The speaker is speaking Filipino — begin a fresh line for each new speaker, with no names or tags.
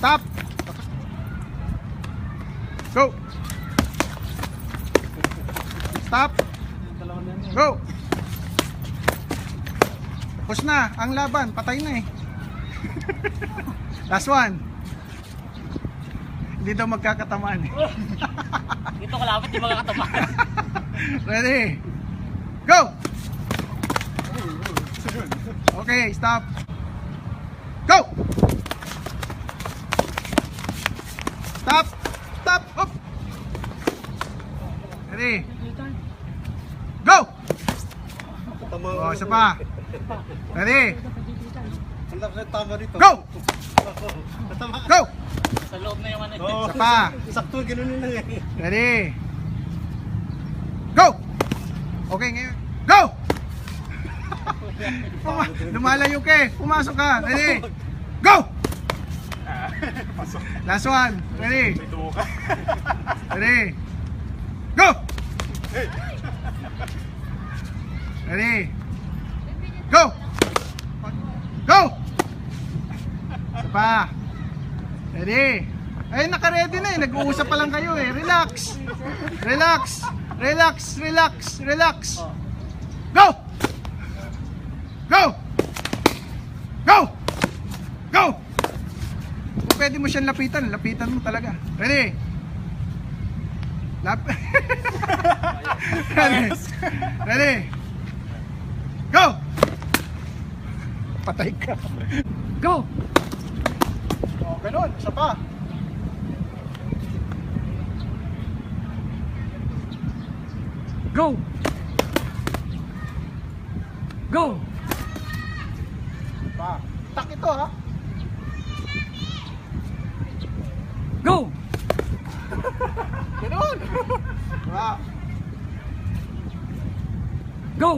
Stop. Go. Stop. Go. Tapos na ang laban, patay na eh. Last one. Hindi daw magkakatamaan eh.
Dito kalapit, di magkakatamaan.
Ready? Go! Okay, stop. Go! Stop! Stop! Up! Ready? Go! Oh, isa pa. Ready? Go! Go!
Sa loob na yung ano.
Isa pa.
Sakto, gano'n lang eh.
Ready? Go! Okay, ngayon. Go! Lumalayo ka eh. Pumasok ka. Ready? Go! Last one. Ready? Ready? Go! Ready? Go! Go! Isa pa. Ready? Ay, naka-ready na eh. Nag-uusap pa lang kayo eh. Relax. Relax. Relax. Relax. Relax. Go! Go! Go! Go! Kung pwede mo siyang lapitan, lapitan mo talaga. Ready? Ready? Ready? Go! Patay ka. Go! Oh, ganun. Isa pa. Go! Go! Pa. Tak ito ha. Go! Ganun. Pa. Go!